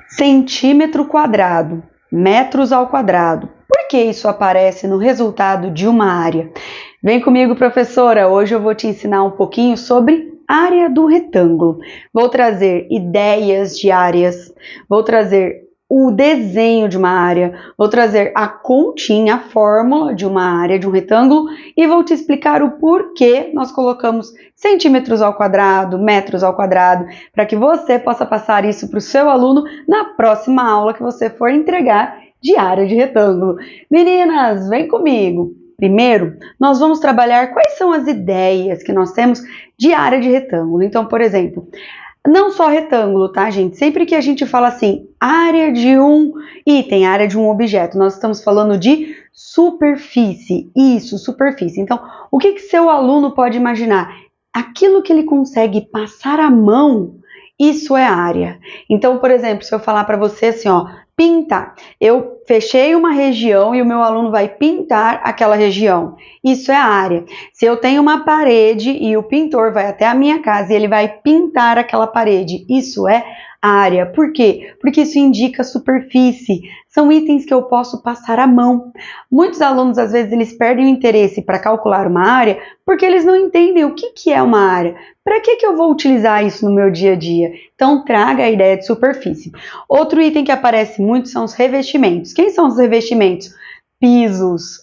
Centímetro quadrado, metros ao quadrado. Por que isso aparece no resultado de uma área? Vem comigo, professora. Hoje eu vou te ensinar um pouquinho sobre área do retângulo. Vou trazer ideias de áreas, vou trazer o desenho de uma área, vou trazer a continha, a fórmula de uma área, de um retângulo, e vou te explicar o porquê nós colocamos centímetros ao quadrado, metros ao quadrado, para que você possa passar isso para o seu aluno na próxima aula que você for entregar de área de retângulo. Meninas, vem comigo! Primeiro, nós vamos trabalhar quais são as ideias que nós temos de área de retângulo. Então, por exemplo, não só retângulo, tá, gente? Sempre que a gente fala assim, área de um item, área de um objeto, nós estamos falando de superfície. Isso, superfície. Então, o que seu aluno pode imaginar? Aquilo que ele consegue passar a mão, isso é área. Então, por exemplo, se eu falar para você assim, ó, pintar. Eu fechei uma região e o meu aluno vai pintar aquela região. Isso é área. Se eu tenho uma parede e o pintor vai até a minha casa e ele vai pintar aquela parede, isso é área. Por quê? Porque isso indica superfície. São itens que eu posso passar a mão. Muitos alunos, às vezes, eles perdem o interesse para calcular uma área porque eles não entendem o que é uma área. Para que eu vou utilizar isso no meu dia a dia? Então, traga a ideia de superfície. Outro item que aparece muito são os revestimentos. Quem são os revestimentos? Pisos.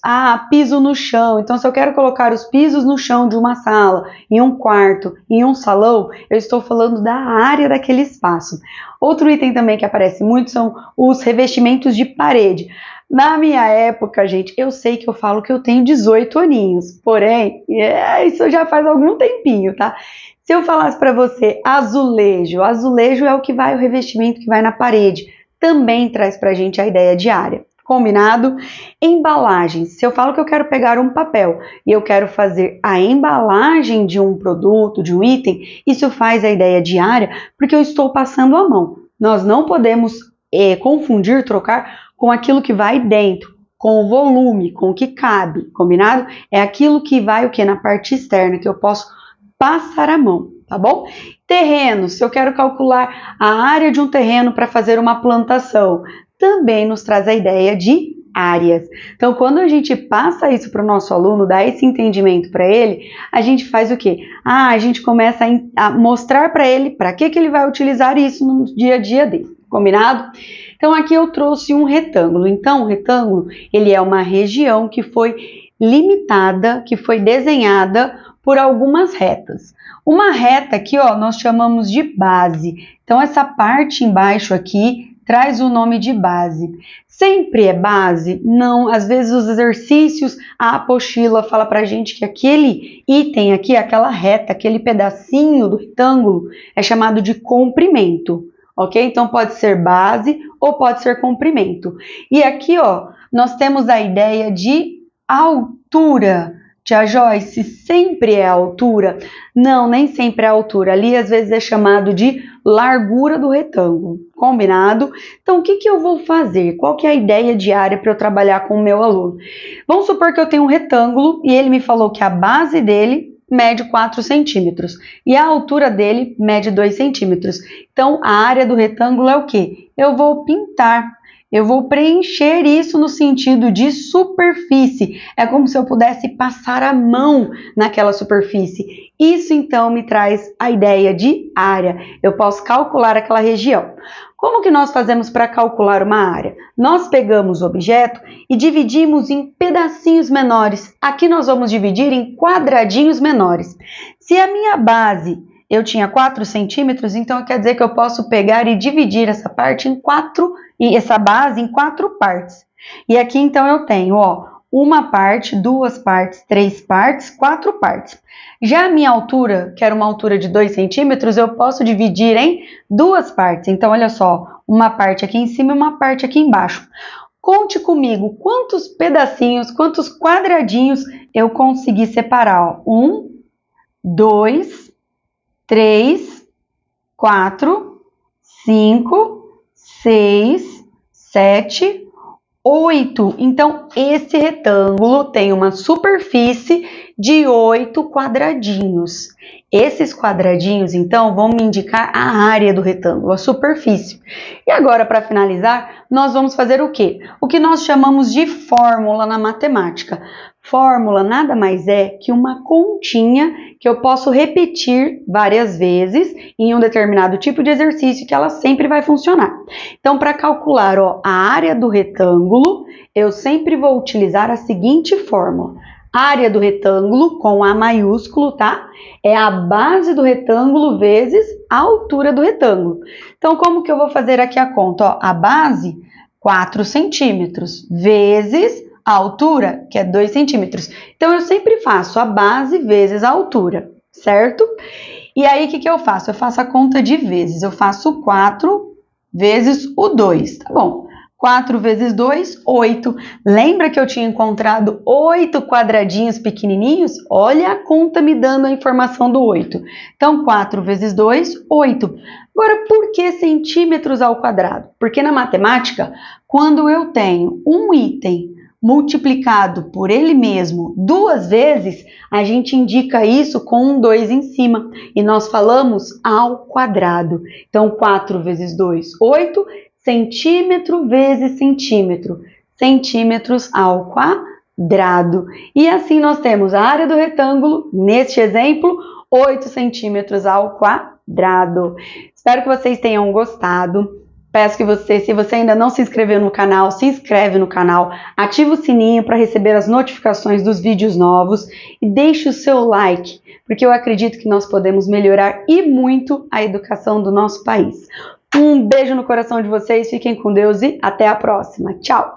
Piso no chão. Então, se eu quero colocar os pisos no chão de uma sala, em um quarto, em um salão, eu estou falando da área daquele espaço. Outro item também que aparece muito são os revestimentos de parede. Na minha época, gente, eu sei que eu falo que eu tenho 18 aninhos, porém, isso já faz algum tempinho, tá? Se eu falasse para você azulejo, azulejo é o revestimento que vai na parede, também traz pra gente a ideia de área. Combinado? Embalagens. Se eu falo que eu quero pegar um papel e eu quero fazer a embalagem de um produto, de um item, isso faz a ideia de área porque eu estou passando a mão. Nós não podemos confundir, trocar com aquilo que vai dentro, com o volume, com o que cabe, combinado? É aquilo que vai o que? Na parte externa, que eu posso passar a mão, tá bom? Terreno, se eu quero calcular a área de um terreno para fazer uma plantação, também nos traz a ideia de áreas. Então, quando a gente passa isso para o nosso aluno, dá esse entendimento para ele, a gente faz o quê? A gente começa a mostrar para ele para que ele vai utilizar isso no dia a dia dele, combinado? Então, aqui eu trouxe um retângulo. Então, o retângulo, ele é uma região que foi limitada, que foi desenhada por algumas retas. Uma reta aqui, ó, nós chamamos de base. Então, essa parte embaixo aqui traz o nome de base. Sempre é base? Não, às vezes os exercícios, a apostila fala pra gente que aquele item aqui, aquela reta, aquele pedacinho do retângulo é chamado de comprimento, ok? Então pode ser base ou pode ser comprimento. E aqui, ó, nós temos a ideia de altura. Tia Joyce, sempre é a altura? Não, nem sempre é a altura. Ali, às vezes, é chamado de largura do retângulo. Combinado? Então, o que eu vou fazer? Qual que é a ideia de área para eu trabalhar com o meu aluno? Vamos supor que eu tenho um retângulo e ele me falou que a base dele mede 4 centímetros e a altura dele mede 2 centímetros. Então, a área do retângulo é o quê? Eu vou pintar. Eu vou preencher isso no sentido de superfície. É como se eu pudesse passar a mão naquela superfície. Isso então me traz a ideia de área. Eu posso calcular aquela região. Como que nós fazemos para calcular uma área? Nós pegamos o objeto e dividimos em pedacinhos menores. Aqui nós vamos dividir em quadradinhos menores. Se a minha base eu tinha 4 centímetros, então quer dizer que eu posso pegar e dividir essa parte em 4, e essa base em 4 partes. E aqui então eu tenho, ó, uma parte, 2 partes, 3 partes, 4 partes. Já a minha altura, que era uma altura de 2 centímetros, eu posso dividir em 2 partes. Então, olha só, uma parte aqui em cima e uma parte aqui embaixo. Conte comigo quantos pedacinhos, quantos quadradinhos eu consegui separar. 1, 2, 3, 4, 5, 6, 7, 8. Então, esse retângulo tem uma superfície de 8 quadradinhos. Esses quadradinhos, então, vão me indicar a área do retângulo, a superfície. E agora, para finalizar, nós vamos fazer o quê? O que nós chamamos de fórmula na matemática. Fórmula nada mais é que uma continha que eu posso repetir várias vezes em um determinado tipo de exercício que ela sempre vai funcionar. Então, para calcular a área do retângulo, eu sempre vou utilizar a seguinte fórmula. Área do retângulo com A maiúsculo, tá? É a base do retângulo vezes a altura do retângulo. Então, como que eu vou fazer aqui a conta? A base, 4 centímetros, vezes a altura, que é 2 centímetros. Então, eu sempre faço a base vezes a altura, certo? E aí, o que eu faço? Eu faço a conta de vezes. Eu faço 4 vezes o 2, tá bom? 4 vezes 2, 8. Lembra que eu tinha encontrado 8 quadradinhos pequenininhos? Olha a conta me dando a informação do 8. Então, 4 vezes 2, 8. Agora, por que centímetros ao quadrado? Porque na matemática, quando eu tenho um item multiplicado por ele mesmo 2 vezes, a gente indica isso com um 2 em cima. E nós falamos ao quadrado. Então, 4 vezes 2, 8. Centímetro vezes centímetro, centímetros ao quadrado. E assim nós temos a área do retângulo, neste exemplo, 8 centímetros ao quadrado. Espero que vocês tenham gostado. Peço que você, se você ainda não se inscreveu no canal, se inscreve no canal, ativa o sininho para receber as notificações dos vídeos novos e deixe o seu like, porque eu acredito que nós podemos melhorar e muito a educação do nosso país. Um beijo no coração de vocês, fiquem com Deus e até a próxima. Tchau!